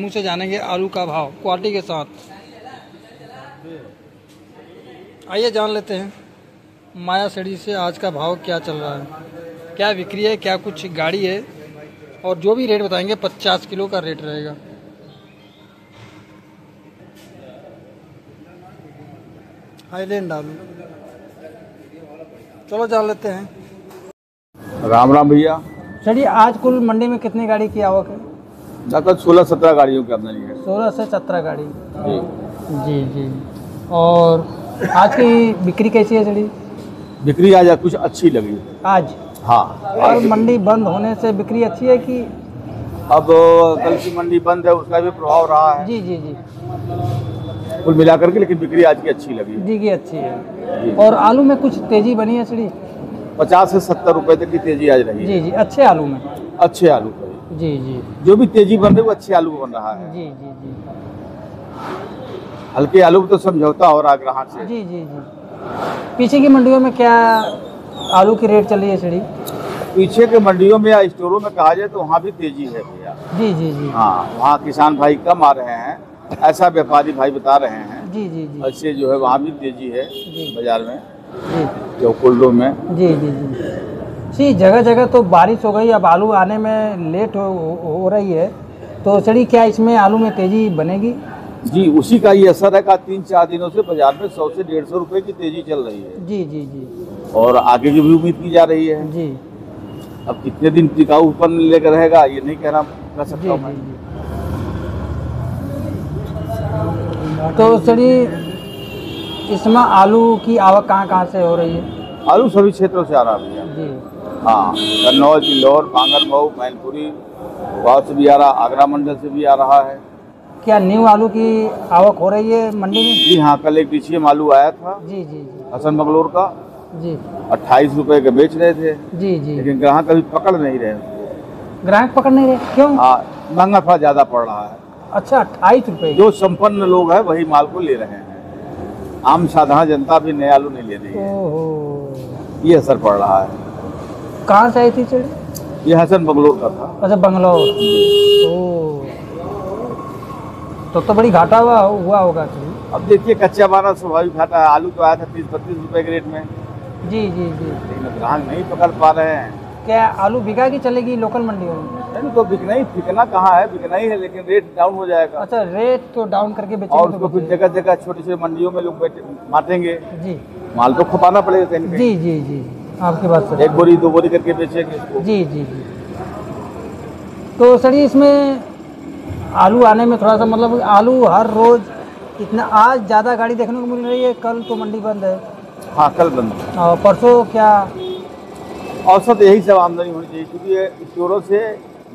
मुँह से जानेंगे आलू का भाव क्वालिटी के साथ। आइए जान लेते हैं माया सेड़ी से आज का भाव क्या चल रहा है, क्या बिक्री है, क्या कुछ गाड़ी है, और जो भी रेट बताएंगे 50 किलो का रेट रहेगा। हाईलैंड आलू, चलो जान लेते हैं। राम राम भैया। चलिए, आज कुल मंडी में कितनी गाड़ी की आवक है? लगभग 16-17 गाड़ियों की आमदनी है। 16 से 17 गाड़ी। जी जी जी। और आज की बिक्री कैसी है सड़ी? बिक्री आज कुछ अच्छी लगी आज। हाँ। और मंडी बंद होने से बिक्री अच्छी है कि? अब कल की मंडी बंद है, उसका भी प्रभाव रहा है। जी जी जी। कुल मिलाकर के लेकिन बिक्री आज की अच्छी लगी। जी की अच्छी है। और आलू में कुछ तेजी बनी है सड़ी? 50 से 70 रुपए तक की तेजी आज रही है। जी जी। अच्छे आलू में? अच्छे आलू पर जी जी। जो भी तेजी बन रही है वो अच्छे आलू बन रहा है। जी जी जी। हल्के आलू तो समझौता हो रहा है ग्राहक से। जी जी जी। पीछे की मंडियों में क्या आलू की रेट चल रही है सड़ी? पीछे के मंडियों में या स्टोरों में कहा जाए तो वहाँ भी तेजी है भैया। जी जी जी। हाँ, वहाँ किसान भाई कम आ रहे हैं, ऐसा व्यापारी भाई बता रहे हैं। जी जी जी। ऐसे जो है वहाँ भी तेजी है जी बाजार में, जी जो कुल्लू में। जी जी जी। जगह जगह तो बारिश हो गई, अब आलू आने में लेट हो रही है, तो सड़ी क्या इसमें आलू में तेजी बनेगी? जी, उसी का ये असर है कि 3-4 दिनों से बाजार में 100 से 150 रुपए की तेजी चल रही है। जी जी जी। और और आगे की भी उम्मीद की जा रही है। जी। अब कितने दिन टिकाऊपन लेकर रहेगा ये नहीं कहना कर जी सकता मैं। जी। तो सड़ी इसमें आलू की आवक कहाँ से हो रही है? आलू सभी क्षेत्रों से आ रहा है भैया। जी। हाँ, कन्नौज, इंदौर, बांगरमऊ, मैनपुरी गाँव से भी आ रहा, आगरा मंडल से भी आ रहा है। क्या न्यू आलू की आवक हो रही है मंडी में? जी हाँ, कल एक DCM आलू आया था जी जी जी। हसन बंगलोर का। जी 28 रुपए के बेच रहे थे। जी जी। लेकिन ग्राहक अभी पकड़ नहीं रहे। ग्राहक पकड़ नहीं रहे, क्यों? हाँ, महंगा थोड़ा ज्यादा पड़ रहा है। अच्छा, 28 रुपये? जो संपन्न लोग हैं वही माल को ले रहे हैं, आम साधारण जनता भी नया आलू नहीं ले रही है। ओहो, ये असर पड़ रहा है। कहाँ से आई थी चढ़ी? ये हसन बंगलोर का था। अच्छा, बंगलोर। ओ, तो बड़ी घाटा हुआ होगा चढ़ी। अब देखिए, कच्चा माल स्वाभाविक घाटा है। आलू तो आया था 30-32 रुपए के रेट में। जी जी जी। लेकिन ग्राहक नहीं पकड़ पा रहे हैं। क्या आलू बिका की चलेगी लोकल मंडियों में? नहीं तो बिकना कहाँ है, बिकना ही है, लेकिन रेट डाउन हो जाएगा। अच्छा, रेट तो डाउन करके बेचेंगे और तो उसको फिर जगह जगह छोटी मंडियों में लोग बांटेंगे। जी। माल तो खपाना पड़ेगा कहीं ना जी जी जी, आपकी बात सही। 1 बोरी 2 बोरी करके बेचेंगे इसको। जी जी जी। तो सर इसमें आलू आने में थोड़ा सा मतलब आलू हर रोज इतना, आज ज़्यादा गाड़ी देखने को मिल रही है, कल तो मंडी बंद है। हाँ, कल बंद। और परसों क्या? औसत यही सब आमदनी होनी चाहिए, क्योंकि स्टोरों से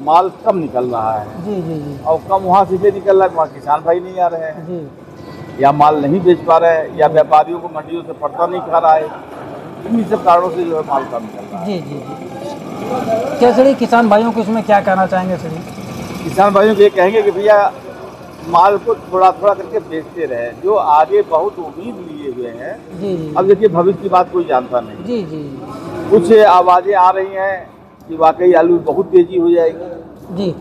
माल कम निकल रहा है। जी जी जी। और कम वहाँ से इसलिए निकल रहा है, वहाँ किसान भाई नहीं आ रहे हैं, जी। या माल नहीं बेच पा रहे हैं, या व्यापारियों को मंडियों से पड़ता नहीं खा रहा है। इन्हीं सब कारणों से जो है माल कम निकल रहा है। जी जी जी। क्या सड़ी किसान भाइयों को इसमें क्या कहना चाहेंगे सड़ी? किसान भाइयों को ये कहेंगे कि भैया माल को थोड़ा थोड़ा करके बेचते रहे, जो आगे बहुत उम्मीद लिए हुए हैं। जी जी। अब देखिए, भविष्य की बात कोई जानता नहीं। जी जी। कुछ आवाजें आ रही हैं कि वाकई आलू बहुत तेजी हो जाएगी। जी।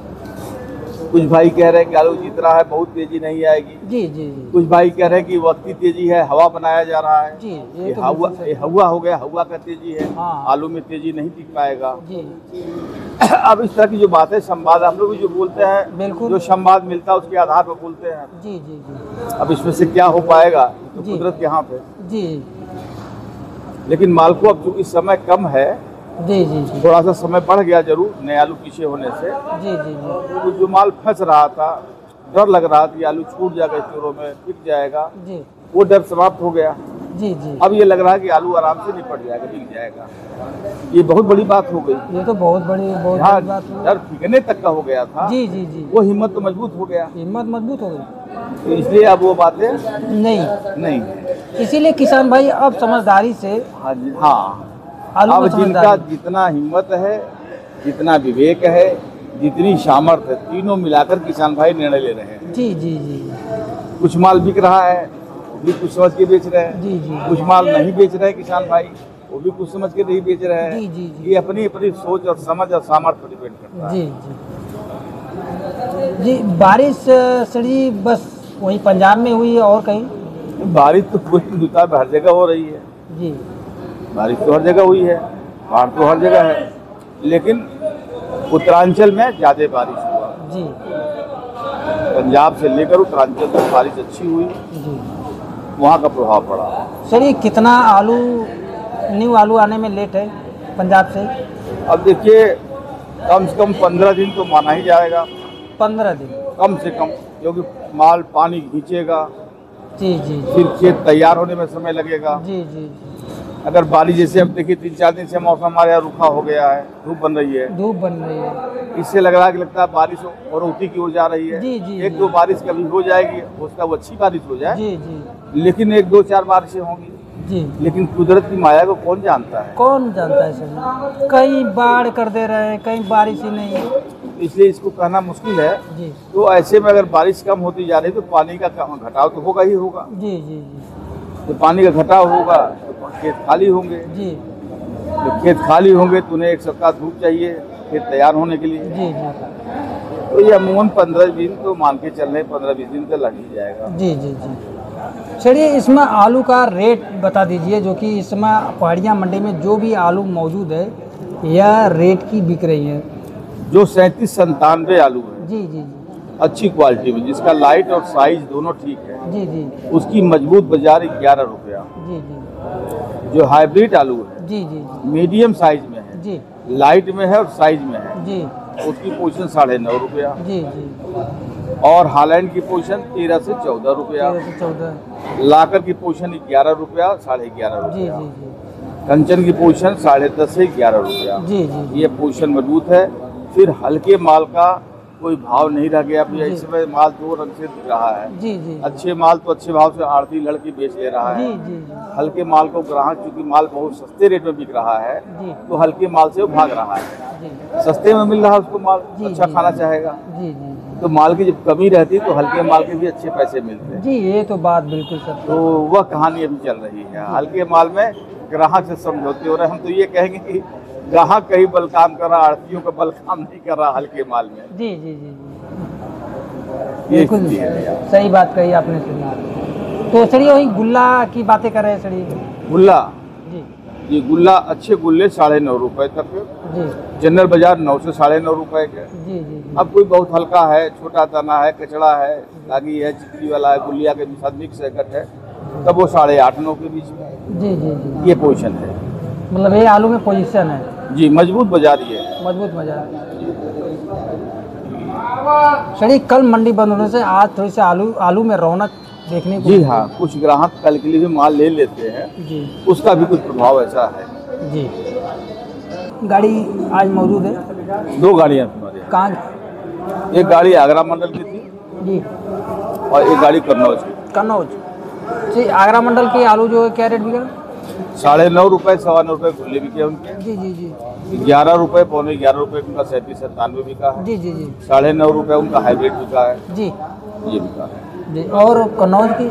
कुछ भाई कह रहे हैं कि आलू जीत रहा है, बहुत तेजी नहीं आएगी। जी जी जी। कुछ भाई कह रहे हैं कि वक्ती तेजी है, हवा बनाया जा रहा है। जी, ये हवा हो गया, हवा का तेजी है। हाँ। आलू में तेजी नहीं टिक पाएगा। जी। अब इस तरह की जो बातें, संवाद हम लोग भी जो बोलते हैं, बिल्कुल, जो संवाद मिलता है उसके आधार पर बोलते हैं। जी जी जी। अब इसमें से क्या हो पाएगा तो जी। कुदरत के हाथ है। जी। लेकिन माल को अब चूंकि समय कम है, जी जी जी। थोड़ा सा समय बढ़ गया जरूर नए आलू पीछे होने से। जी जी जी। तो जो माल फंस रहा था, डर लग रहा था कि आलू छूट जाएगा स्टोरों में, बिक जाएगा, जी वो डर समाप्त हो गया। जी जी। अब ये लग रहा है कि आलू आराम से निपट जाएगा, बिक जाएगा। ये बहुत बड़ी बात हो गई। ये तो बहुत बड़ी हाँ, बात हुई। डर बिकने तक का हो गया था। जी जी जी। वो हिम्मत तो मजबूत हो गया, हिम्मत मजबूत हो गई। तो इसलिए अब वो बातें नहीं, नहीं। इसीलिए किसान भाई अब समझदारी से हाँ जी, हाँ। आलू अब को जिनका समझदारी। जितना हिम्मत है, जितना विवेक है, जितनी सामर्थ्य है, तीनों मिलाकर किसान भाई निर्णय ले रहे हैं। जी जी जी। कुछ माल बिक रहा है, वो भी कुछ समझ के बेच रहे हैं। जी जी। कुछ माल नहीं बेच रहे हैं किसान भाई, वो भी कुछ समझ के नहीं बेच रहे हैं। जी जी जी। ये अपनी अपनी सोच और समझ और सामर्थ्य पर डिपेंड करता है। जी जी। जी बारिश सड़ी बस वही पंजाब में हुई है और कहीं? बारिश तो पूरे हिंदुस्तान में हर जगह हो रही है जी। बारिश तो हर जगह हुई है, बाढ़ तो हर जगह है, लेकिन उत्तरांचल में ज़्यादा बारिश हुआ जी। पंजाब से लेकर उत्तरांचल तक बारिश अच्छी हुई, जी वहाँ का प्रभाव पड़ा। सर ये कितना आलू न्यू आलू आने में लेट है पंजाब से? अब देखिए कम से कम 15 दिन तो माना ही जाएगा, 15 दिन कम से कम, क्योंकि माल पानी खींचेगा, जी जी फिर खेत तैयार होने में समय लगेगा। जी जी। अगर बारिश जैसे अब देखिए 3-4 दिन से मौसम हमारे यहाँ रूखा हो गया है, धूप बन रही है, धूप बन रही है, इससे लग रहा है कि लगता है बारिश और ऊटी की ओर जा रही है। जी जी। एक दो बारिश कभी हो जाएगी, उसका वो अच्छी बारिश हो जाए, जी जी लेकिन 1-2-4 बारिशें होंगी, जी। लेकिन कुदरत की माया को कौन जानता है। कौन जानता है सर, कहीं बाढ़ कर दे रहे हैं, कहीं बारिश ही नहीं है, इसलिए इसको कहना मुश्किल है। जी तो ऐसे में अगर बारिश कम होती जा रही है तो पानी का घटाव तो होगा ही होगा। जी जी जी तो पानी का घटाव होगा तो खेत खाली होंगे, जी तो खेत खाली होंगे तो उन्हें 1 सप्ताह धूप चाहिए खेत तैयार होने के लिए। जी जी तो ये अमूमन 15 दिन तो मान के चल रहे, 15-20 दिन तो लग ही जाएगा। जी जी जी। चलिए इसमें आलू का रेट बता दीजिए, जो कि इसमें पहाड़िया मंडी में जो भी आलू मौजूद है यह रेट की बिक रही है। जो 37-97 आलू है जी जी जी अच्छी क्वालिटी में, जिसका लाइट और साइज दोनों ठीक है, जी जी उसकी मजबूत बाजार 11 रुपया। जी जी जो हाइब्रिड आलू है जी जी मीडियम साइज में है, जी लाइट में है और साइज में है, जी उसकी पोजीशन 9.5 रुपया। जी जी। और हालैंड की पोजीशन 13 से 14 रुपया। 13 से 14। लाकर की पोजीशन 11 रुपया, 11.5 जी रुपया। जी जी कंचन की पोजीशन 10.5 से 11 रुपया। जी जी ये पोजीशन मजबूत है। फिर हल्के माल का कोई भाव नहीं रह गया भैया, जी। इस समय माल 2 रंग से दिख रहा है। जी जी अच्छे माल तो अच्छे भाव से आड़ती लड़की बेच ले रहा जी है, जी हल्के माल को ग्राहक, चूंकि माल बहुत सस्ते रेट में बिक रहा है जी तो हल्के माल से वो भाग रहा है। जी सस्ते में मिल रहा है उसको माल, जी, अच्छा जी, खाना जी। चाहेगा, जी जी तो माल की जब कमी रहती है तो हल्के माल के भी अच्छे पैसे मिलते हैं। जी। ये तो बात बिल्कुल सर। तो वह कहानी अभी चल रही है। हल्के माल में ग्राहक से समझौते हो रहे। हम तो ये कहेंगे कि ग्राहक कहीं बल काम कर रहा, आड़तियों का बल काम नहीं कर रहा हल्के माल में। जी जी जी जी ये बिल्कुल स्थिति है भैया। सही बात कही आपने सर। तो सर वही गुल्ला की बातें कर रहे हैं सर। गुल्ला, जी ये गुल्ला अच्छे गुल्ले 9.5 रुपए तक, जी जनरल बाजार 9 से 9.5 रुपए के। जी जी अब कोई बहुत हल्का है, छोटा दाना है, कचड़ा है, लागी है, चिक्की वाला है, गुलिया के साथ मिक्स है, कट है, तब वो 8.5-9 के बीच में जी जी जी। ये पोजीशन है। मतलब ये आलू में पोजीशन है, जी मजबूत बाजार ये है। मजबूत मजा। सर कल मंडी बंद होने से आज थोड़ी सी आलू में रौनक देखने को। जी हाँ, कुछ ग्राहक कल के लिए भी माल ले लेते हैं, जी उसका भी कुछ प्रभाव ऐसा है। जी। गाड़ी आज मौजूद है? 2 गाड़ियाँ हमारे यहाँ। कहाँ? एक गाड़ी आगरा मंडल की थी जी और एक गाड़ी कन्नौज की। कन्नौज। जी आगरा मंडल के आलू जो है क्या रेट बिका? 9.5 रुपए, 9.25 रुपए खुले बिके उनके। जी जी जी 11 रुपए, 11.25 रुपए उनका 37-97 बिका है। जी जी जी 9.5 रुपए उनका हाइब्रिड बिका है, जी ये बिका है। जी। और कन्नौज की?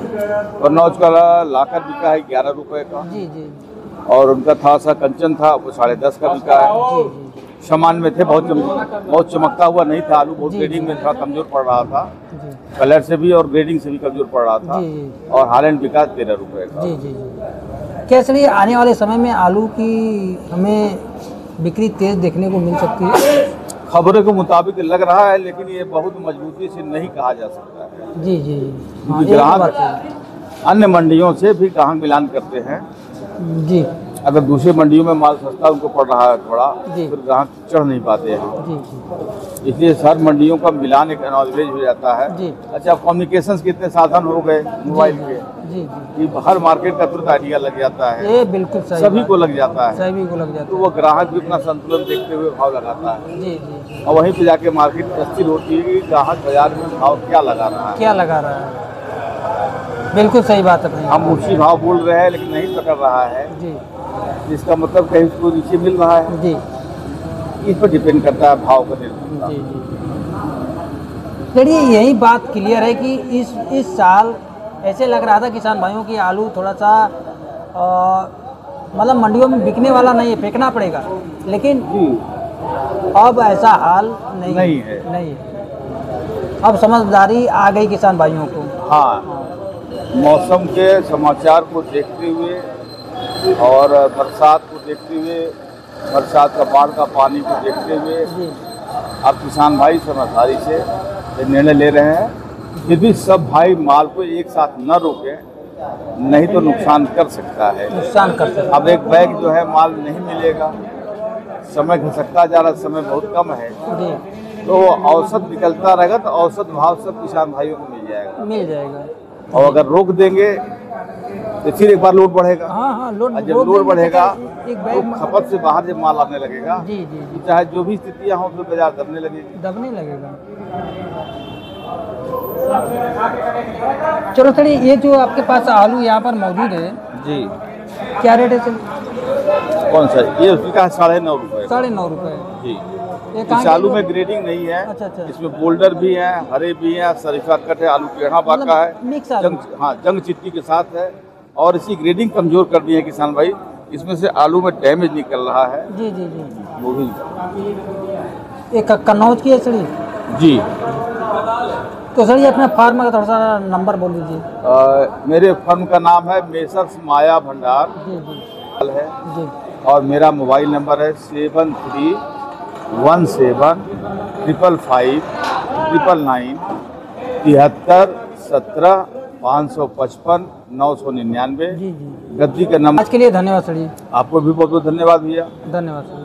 कन्नौज का लाकर बिका है 11 रुपए का, जी जी और उनका था सा कंचन था वो 10.5 का बिका है। जी जी सामान में थे, बहुत चमकता हुआ नहीं था आलू, बहुत जी, ग्रेडिंग जी। में था, कमजोर पड़ रहा था, जी कलर से भी और ग्रेडिंग से भी कमजोर पड़ रहा था। जी, जी। और हालैंड बिका 13 रुपए का। जी जी जी। क्या सर ये आने वाले समय में आलू की हमें बिक्री तेज देखने को मिल सकती है? खबरों के मुताबिक लग रहा है, लेकिन ये बहुत मजबूती से नहीं कहा जा सकता है, जी जी हाँ, क्योंकि ये तो बात ग्राहक है। अन्य मंडियों से भी ग्राहक मिलान करते हैं। जी अगर दूसरी मंडियों में माल सस्ता उनको पड़ रहा है थोड़ा, जी। फिर ग्राहक चढ़ नहीं पाते हैं, जी जी इसलिए हर मंडियों का मिलान एक एवरेज हो जाता है। जी अच्छा, कम्युनिकेशन के इतने साधन हो गए मोबाइल के जी जी। कि हर मार्केट का तुरंत आइडिया लग जाता है, ये बिल्कुल सही सभी बात को लग जाता है, सभी को लग जाता तो वो ग्राहक भी अपना संतुलन देखते हुए भाव लगाता है। है। जी जी और वहीं पे जाके मार्केट स्थिर होती है कि ग्राहक बाजार में भाव क्या लगा रहा है। क्या लगा रहा है, बिल्कुल सही बात है भाई। हम ऊँची भाव बोल रहे हैं लेकिन नहीं पकड़ रहा है, जी जिसका मतलब कहीं उसको नीचे मिल रहा है। जी इस पर डिपेंड करता है भाव का निर्भर। जी जी। चलिए यही बात क्लियर है कि इस साल ऐसे लग रहा था किसान भाइयों की आलू थोड़ा सा मतलब मंडियों में बिकने वाला नहीं है, फेंकना पड़ेगा, लेकिन जी अब ऐसा हाल नहीं नहीं है। नहीं है। अब समझदारी आ गई किसान भाइयों को। हाँ, मौसम के समाचार को देखते हुए और बरसात को देखते हुए, बरसात का बाढ़ का पानी को देखते हुए जी अब किसान भाई समझदारी से ये निर्णय ले रहे हैं। फिर भी सब भाई माल को एक साथ न रोकें, नहीं तो नुकसान कर सकता है। नुकसान कर सकते। अब एक बैग जो है माल नहीं मिलेगा, समय घसकता जा रहा, समय बहुत कम है, जी तो औसत निकलता रहेगा तो औसत भाव सब किसान भाइयों को मिल जाएगा। मिल जाएगा। और अगर रोक देंगे तो फिर एक बार लोड बढ़ेगा। हाँ लोड, और जब लोड बढ़ेगा एक तो बैग खपत से बाहर जब माल आने लगेगा, जी जी जी चाहे जो भी स्थितियां हों, तो बाजार दबने लगेगी। दबने लगेगा। चलो चलिए, ये जो आपके पास आलू यहाँ पर मौजूद है, जी क्या रेट है सर? कौन सा? ये उसका 9.5 रुपये। 9.5 रुपये। जी, ये इस आलू में ग्रेडिंग नहीं है। अच्छा अच्छा। इसमें बोल्डर भी है, हरे भी है, शरीफा कट है, आलू टेढ़ा बाका है, मिक्स आलू। जंग चिट्टी के साथ है। और इसी ग्रेडिंग कमजोर कर दी है किसान भाई, इसमें से आलू में डैमेज निकल रहा है। जी जी जी। वो भी एक कन्नौज की है सड़ी जी। तो सर ये अपने फार्म का थोड़ा सा नंबर बोल दीजिए। मेरे फर्म का नाम है मेसर्स माया भंडार जी जी है, जी। और मेरा मोबाइल नंबर है 7317555999 7317555999। जी जी। गद्दी का नंबर। आज के लिए धन्यवाद सर जी। आपको भी बहुत बहुत धन्यवाद भैया। धन्यवाद सर।